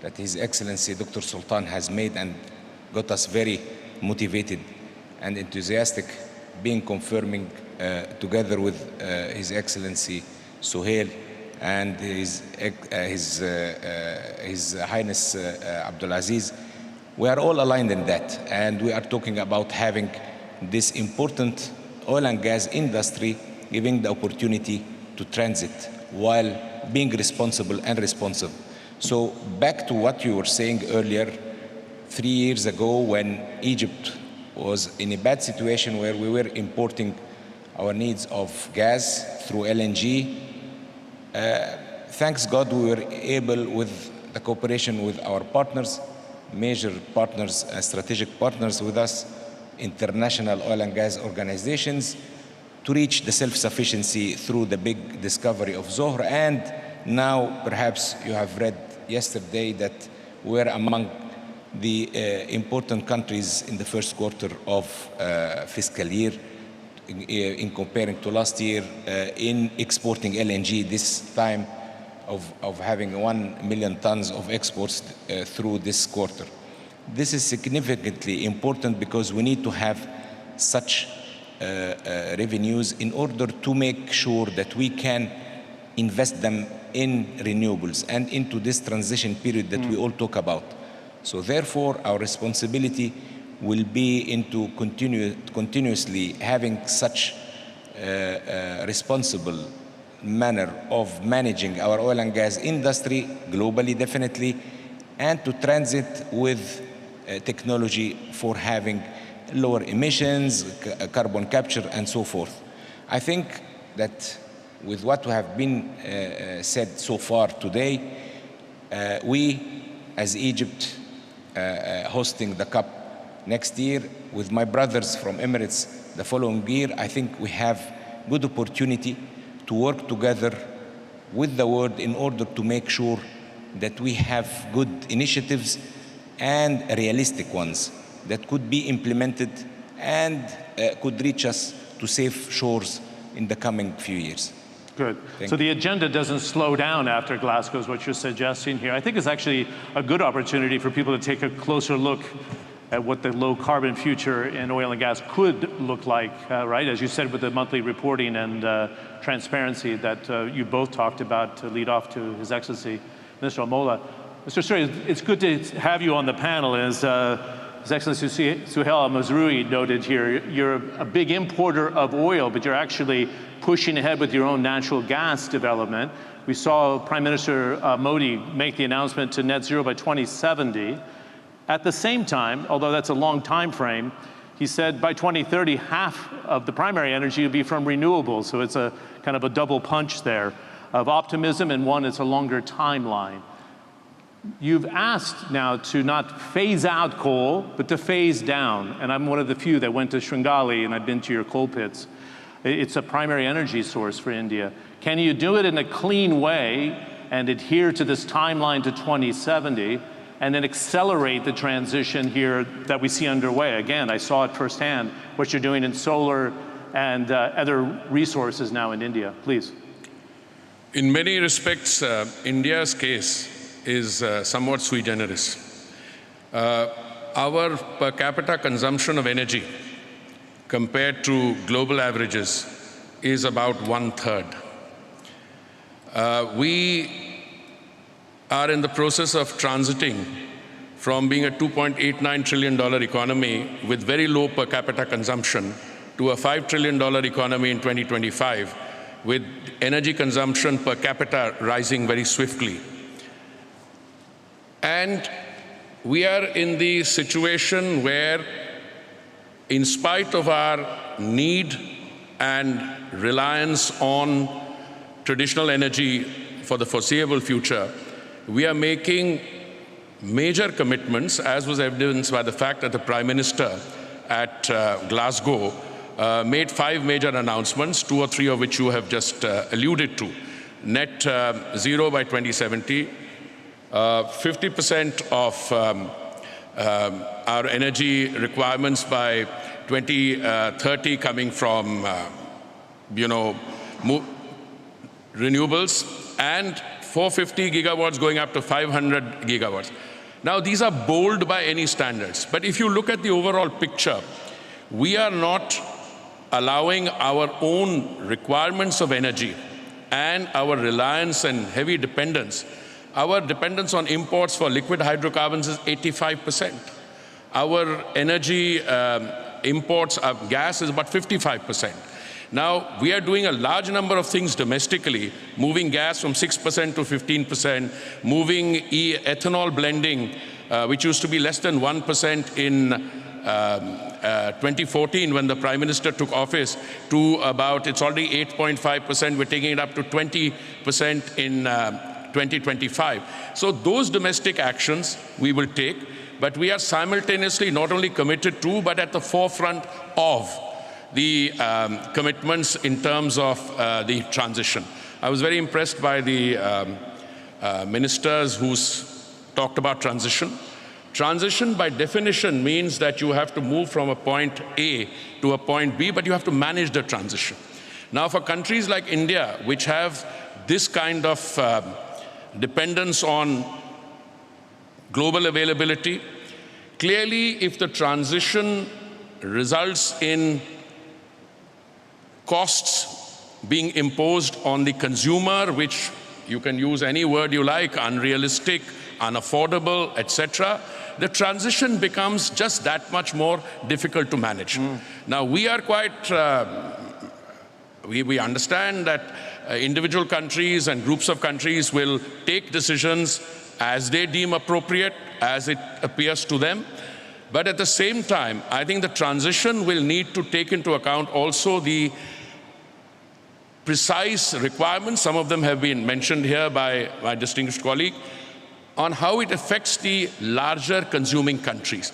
that His Excellency Dr. Sultan has made and got us very motivated and enthusiastic, being confirming together with His Excellency Suhail and His Highness Abdulaziz. We are all aligned in that, and we are talking about having this important oil and gas industry giving the opportunity to transit while being responsible and responsive. So back to what you were saying earlier, 3 years ago when Egypt was in a bad situation where we were importing our needs of gas through LNG, thanks God we were able, with the cooperation with our partners, major partners and strategic partners with us, international oil and gas organizations, to reach the self-sufficiency through the big discovery of Zohr. And now, perhaps you have read yesterday that we're among the important countries in the first quarter of fiscal year in comparing to last year in exporting LNG, this time of having 1 million tons of exports through this quarter. This is significantly important because we need to have such revenues in order to make sure that we can invest them in renewables and into this transition period that we all talk about. So therefore, our responsibility will be into continuously having such responsible manner of managing our oil and gas industry globally, definitely, and to transit with technology for having lower emissions, carbon capture, and so forth. I think that with what have been said so far today, we, as Egypt, hosting the COP next year, with my brothers from Emirates the following year, I think we have good opportunity to work together with the world in order to make sure that we have good initiatives and realistic ones that could be implemented and could reach us to safe shores in the coming few years.
Good. So the agenda doesn't slow down after Glasgow is what you're suggesting here. I think it's actually a good opportunity for people to take a closer look at what the low carbon future in oil and gas could look like, right? As you said, with the monthly reporting and transparency that you both talked about to lead off to His Excellency, Minister Al-Molla. Mr. Suri, it's good to have you on the panel. As His Excellency Suhail Al-Mazroui noted here, you're a big importer of oil, but you're actually pushing ahead with your own natural gas development. We saw Prime Minister Modi make the announcement to net zero by 2070. At the same time, although that's a long time frame, he said by 2030, half of the primary energy will be from renewables. So it's a kind of a double punch there of optimism, and one, it's a longer timeline. You've asked now to not phase out coal, but to phase down. And I'm one of the few that went to Sringali, and I've been to your coal pits. It's a primary energy source for India. Can you do it in a clean way and adhere to this timeline to 2070, and then accelerate the transition here that we see underway? Again, I saw it firsthand, what you're doing in solar and other resources now in India. Please.
In many respects, India's case is somewhat sui generis. Our per capita consumption of energy compared to global averages is about 1/3. We are in the process of transiting from being a $2.89 trillion economy with very low per capita consumption to a $5 trillion economy in 2025, with energy consumption per capita rising very swiftly. And we are in the situation where, in spite of our need and reliance on traditional energy for the foreseeable future, we are making major commitments, as was evidenced by the fact that the Prime Minister at Glasgow made 5 major announcements, 2 or 3 of which you have just alluded to. Net zero by 2070, 50% of our energy requirements by 2030 coming from, renewables, and 450 gigawatts going up to 500 gigawatts. Now, these are bold by any standards, but if you look at the overall picture, we are not allowing our own requirements of energy and our reliance and heavy dependence. Our dependence on imports for liquid hydrocarbons is 85%. Our energy imports of gas is about 55%. Now, we are doing a large number of things domestically, moving gas from 6% to 15%, moving ethanol blending, which used to be less than 1% in 2014 when the Prime Minister took office, to about, it's already 8.5%, we're taking it up to 20% in 2025. So those domestic actions we will take, but we are simultaneously not only committed to, but at the forefront of the commitments in terms of the transition. I was very impressed by the ministers who talked about transition. Transition by definition means that you have to move from a point A to a point B, but you have to manage the transition. Now, for countries like India, which have this kind of dependence on global availability. Clearly, if the transition results in costs being imposed on the consumer, which you can use any word you like, unrealistic, unaffordable, etc., the transition becomes just that much more difficult to manage. Now, we are quite, we understand that individual countries and groups of countries will take decisions as they deem appropriate, as it appears to them. But at the same time, I think the transition will need to take into account also the precise requirements, some of them have been mentioned here by my distinguished colleague, on how it affects the larger consuming countries.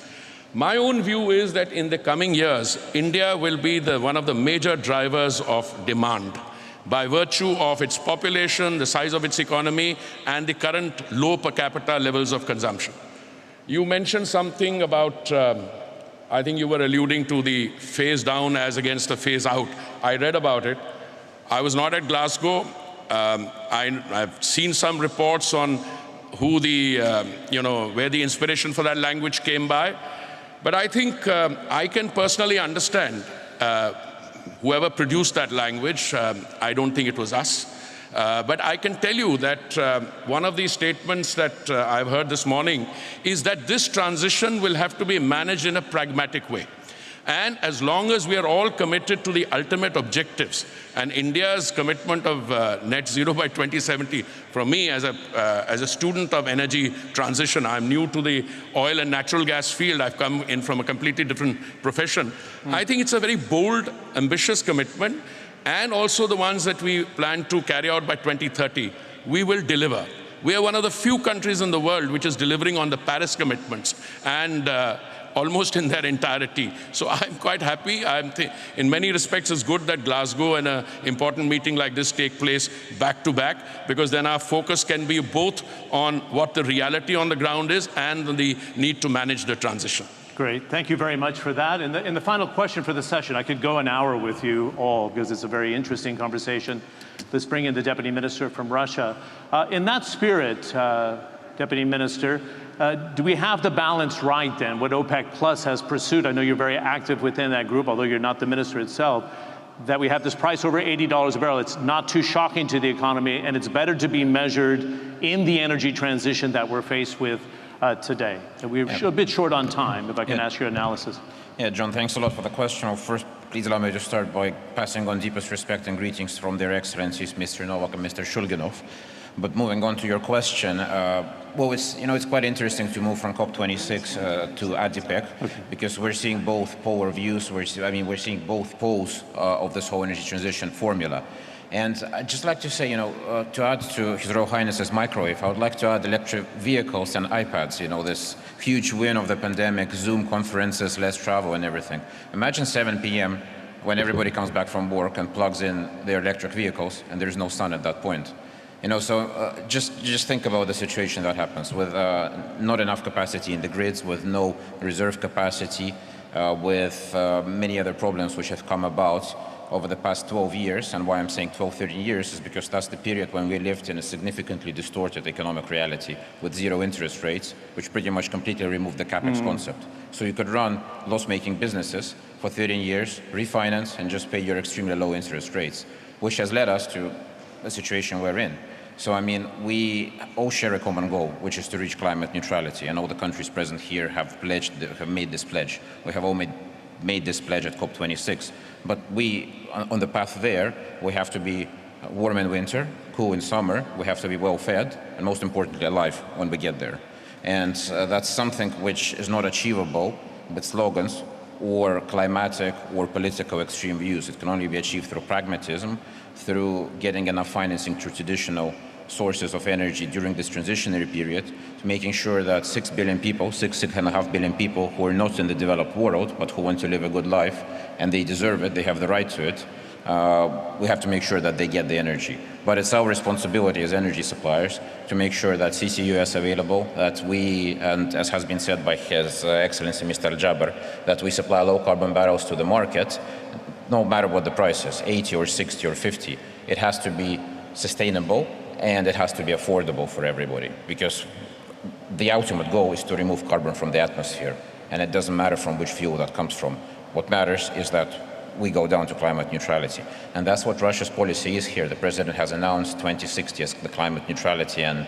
My own view is that in the coming years, India will be one of the major drivers of demand by virtue of its population, the size of its economy, and the current low per capita levels of consumption. You mentioned something about, I think you were alluding to the phase down as against the phase out. I read about it. I was not at Glasgow. I've seen some reports on who the, where the inspiration for that language came by. But I think I can personally understand whoever produced that language. I don't think it was us. But I can tell you that one of these statements that I've heard this morning is that this transition will have to be managed in a pragmatic way. And as long as we are all committed to the ultimate objectives, and India's commitment of net zero by 2070, from me as a student of energy transition, I'm new to the oil and natural gas field, I've come in from a completely different profession. I think it's a very bold, ambitious commitment, and also the ones that we plan to carry out by 2030, we will deliver. We are one of the few countries in the world which is delivering on the Paris commitments, and almost in their entirety. So I'm quite happy. In many respects, it's good that Glasgow and an important meeting like this take place back to back, because then our focus can be both on what the reality on the ground is and the need to manage the transition.
Great. Thank you very much for that. And the final question for the session, I could go an hour with you all because it's a very interesting conversation. Let's bring in the Deputy Minister from Russia. In that spirit, Deputy Minister, do we have the balance right then, what OPEC Plus has pursued? I know you're very active within that group, although you're not the minister itself, that we have this price over $80 a barrel. It's not too shocking to the economy, and it's better to be measured in the energy transition that we're faced with today. And we're a bit short on time, if I can ask your analysis.
Yeah, John, thanks a lot for the question. Well, first, please allow me to start by passing on deepest respect and greetings from their Excellencies, Mr. Novak and Mr. Shulginov. But moving on to your question, well, it's quite interesting to move from COP26 to ADIPEC, because we're seeing both polar views. We're seeing both poles of this whole energy transition formula. And I'd just like to say, to add to His Royal Highness's microwave, I would like to add electric vehicles and iPads, this huge win of the pandemic, Zoom conferences, less travel and everything. Imagine 7 p.m. when everybody comes back from work and plugs in their electric vehicles and there's no sun at that point. Just think about the situation that happens with not enough capacity in the grids, with no reserve capacity, with many other problems which have come about over the past 12 years. And why I'm saying 12, 13 years is because that's the period when we lived in a significantly distorted economic reality with zero interest rates, which pretty much completely removed the capex concept. So you could run loss-making businesses for 13 years, refinance, and just pay your extremely low interest rates, which has led us to the situation we're in. So, we all share a common goal, which is to reach climate neutrality. And all the countries present here have made this pledge. We have all made this pledge at COP26. But we, on the path there, we have to be warm in winter, cool in summer. We have to be well fed, and most importantly, alive when we get there. And that's something which is not achievable with slogans or climatic or political extreme views. It can only be achieved through pragmatism, through getting enough financing through traditional sources of energy during this transitionary period, to making sure that 6 billion people, 6.5 billion people who are not in the developed world, but who want to live a good life, and they deserve it, they have the right to it, we have to make sure that they get the energy. But it's our responsibility as energy suppliers to make sure that CCUS is available, that we, and as has been said by His Excellency Mr. Al Jaber, that we supply low carbon barrels to the market, no matter what the price is, 80 or 60 or 50. It has to be sustainable, and it has to be affordable for everybody, because the ultimate goal is to remove carbon from the atmosphere, and it doesn't matter from which fuel that comes from. What matters is that we go down to climate neutrality. And that's what Russia's policy is here. The president has announced 2060 as the climate neutrality, and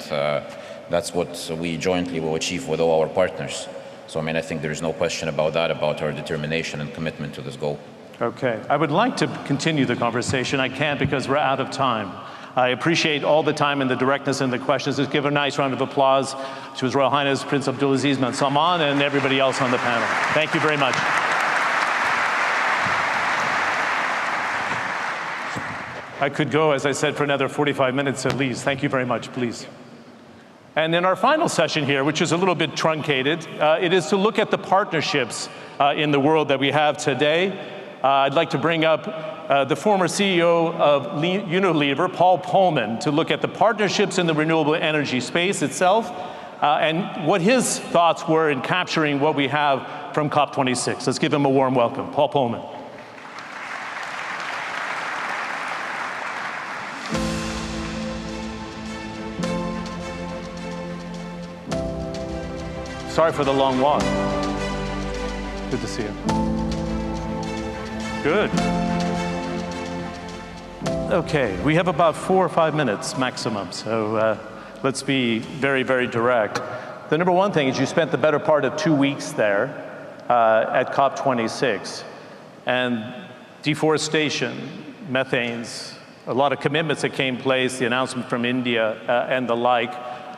that's what we jointly will achieve with all our partners. So, I mean, I think there is no question about that, about our determination and commitment to this goal.
Okay. I would like to continue the conversation. I can't because we're out of time. I appreciate all the time and the directness in the questions. Let's give a nice round of applause to His Royal Highness Prince Abdulaziz bin Salman and everybody else on the panel. Thank you very much. I could go, as I said, for another 45 minutes at least. Thank you very much, please. And in our final session here, which is a little bit truncated, it is to look at the partnerships in the world that we have today. I'd like to bring up the former CEO of Unilever, Paul Polman, to look at the partnerships in the renewable energy space itself and what his thoughts were in capturing what we have from COP26. Let's give him a warm welcome. Paul Polman. Sorry for the long walk. Good to see you. Good. Okay, we have about 4 or 5 minutes maximum, so let's be very, very direct. The number one thing is you spent the better part of 2 weeks there at COP26, and deforestation, methanes, a lot of commitments that came place, the announcement from India and the like.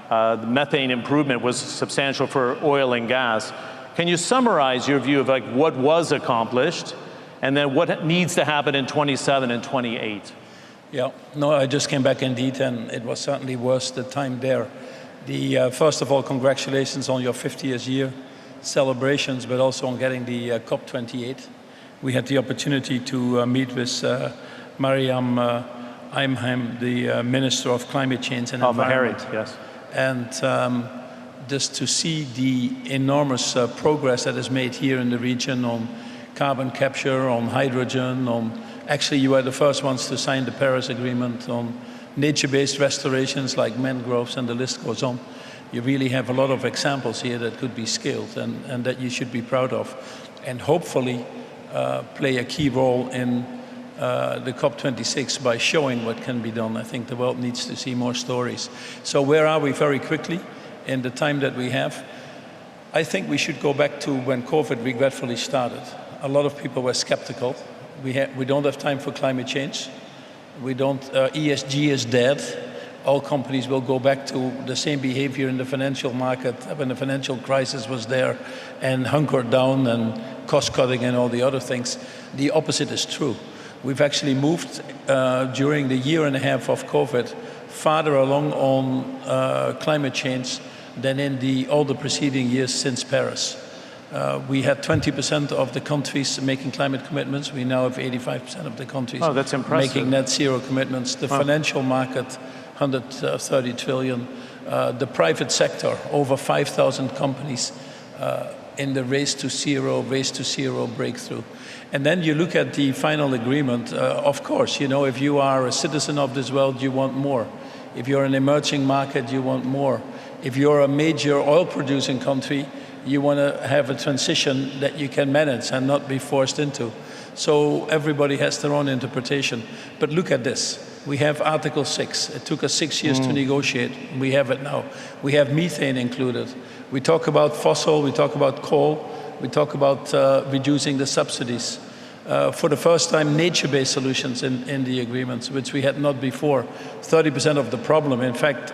The methane improvement was substantial for oil and gas. Can you summarize your view of like what was accomplished and then what needs to happen in 27 and 28?
Yeah, no, I just came back indeed, and it was certainly worth the time there. First of all, congratulations on your 50th year celebrations, but also on getting the COP28. We had the opportunity to meet with Mariam Imham, the Minister of Climate Change and Environment.
Maharit, yes.
And just to see the enormous progress that is made here in the region on carbon capture, on hydrogen, on actually you were the first ones to sign the Paris Agreement, on nature-based restorations like mangroves, and the list goes on. You really have a lot of examples here that could be scaled and that you should be proud of, and hopefully play a key role in the COP26 by showing what can be done. I think the world needs to see more stories. So where are we very quickly in the time that we have? I think we should go back to when COVID regretfully started. A lot of people were skeptical. We don't have time for climate change. We don't, ESG is dead. All companies will go back to the same behavior in the financial market when the financial crisis was there, and hunkered down and cost cutting and all the other things. The opposite is true. We've actually moved during the year and a half of COVID farther along on climate change than in all the preceding years since Paris. We had 20% of the countries making climate commitments. We now have 85% of the countries making net zero commitments. The financial market, 130 trillion. The private sector, over 5,000 companies in the race to zero breakthrough. And then you look at the final agreement. Of course, you know, if you are a citizen of this world, you want more. If you're an emerging market, you want more. If you're a major oil-producing country, you want to have a transition that you can manage and not be forced into. So everybody has their own interpretation. But look at this. We have Article 6. It took us 6 years to negotiate. We have it now. We have methane included. We talk about fossil, we talk about coal, we talk about reducing the subsidies. For the first time, nature-based solutions in the agreements, which we had not before. 30% of the problem, in fact,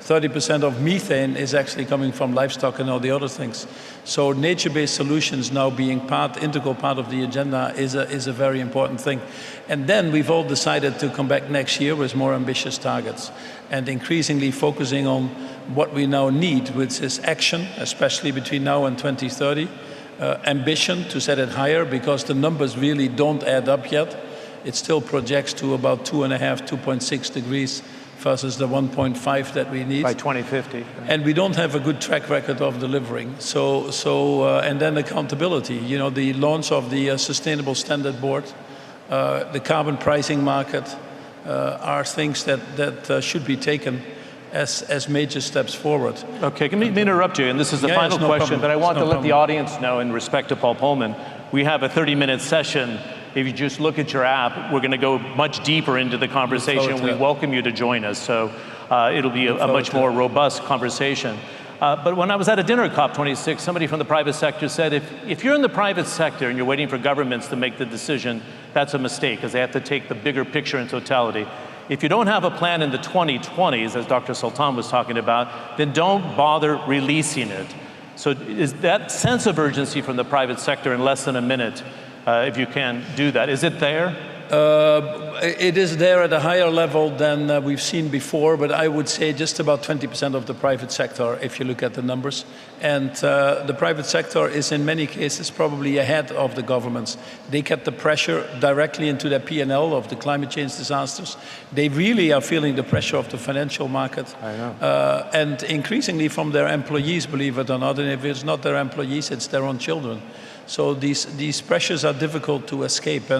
30% of methane is actually coming from livestock and all the other things. So nature-based solutions now being integral part of the agenda is a very important thing. And then we've all decided to come back next year with more ambitious targets and increasingly focusing on what we now need, which is action, especially between now and 2030. Ambition to set it higher because the numbers really don't add up yet. It still projects to about 2.5, 2.6 degrees versus the 1.5 that we need.
By 2050.
And we don't have a good track record of delivering. And then accountability. You know, the launch of the Sustainable Standard Board, the carbon pricing market, are things that should be taken as major steps forward.
Okay, let me interrupt you, and this is the final question, but I want to let the audience know, in respect to Paul Polman, we have a 30-minute session. If you just look at your app, we're going to go much deeper into the conversation. We welcome you to join us, so it'll be a much more robust conversation. But when I was at a dinner at COP26, somebody from the private sector said, if you're in the private sector and you're waiting for governments to make the decision, that's a mistake, because they have to take the bigger picture in totality. If you don't have a plan in the 2020s, as Dr. Sultan was talking about, then don't bother releasing it. So is that sense of urgency from the private sector in less than a minute, if you can do that, is it there?
It is there at a higher level than we've seen before, but I would say just about 20% of the private sector, if you look at the numbers. And the private sector is in many cases probably ahead of the governments. They get the pressure directly into their P&L of the climate change disasters. They really are feeling the pressure of the financial market.
I know.
And increasingly from their employees, believe it or not, and if it's not their employees, it's their own children. So these pressures are difficult to escape.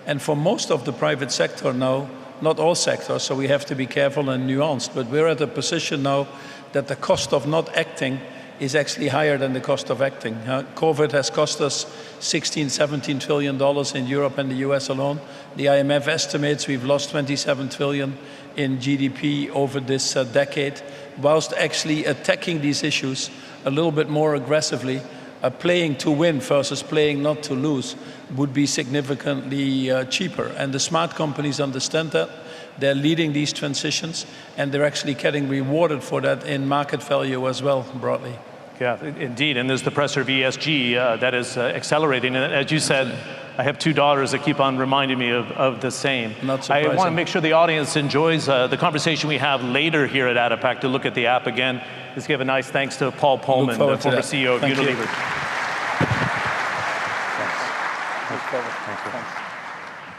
And for most of the private sector now, not all sectors, so we have to be careful and nuanced, but we're at a position now that the cost of not acting is actually higher than the cost of acting. COVID has cost us $16, $17 trillion in Europe and the US alone. The IMF estimates we've lost 27 trillion in GDP over this decade, whilst actually attacking these issues a little bit more aggressively. Playing to win versus playing not to lose would be significantly cheaper. And the smart companies understand that. They're leading these transitions, and they're actually getting rewarded for that in market value as well, broadly.
Yeah, indeed. And there's the pressure of ESG that is accelerating. And as you said, I have two daughters that keep on reminding me of the same.
Not surprising.
I want to make sure the audience enjoys the conversation we have later here at ADIPEC to look at the app again. Let's give a nice thanks to Paul Polman, the former CEO of Unilever.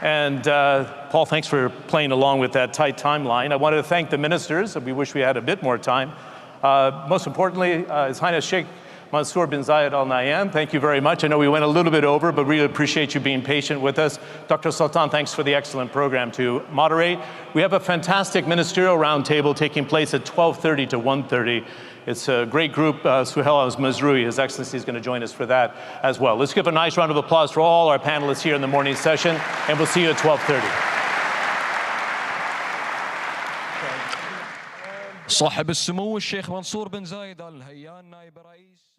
And Paul, thanks for playing along with that tight timeline. I wanted to thank the ministers. We wish we had a bit more time. Most importantly, His Highness Sheikh Mansour bin Zayed Al Nahyan, thank you very much. I know we went a little bit over, but really appreciate you being patient with us. Dr. Sultan, thanks for the excellent program to moderate. We have a fantastic ministerial roundtable taking place at 12:30 to 1:30. It's a great group. Suhail Al-Mazrui, His Excellency, is going to join us for that as well. Let's give a nice round of applause for all our panelists here in the morning session, and we'll see you at 12:30.
صاحب السمو الشيخ منصور بن زايد آل نهيان نائب رئيس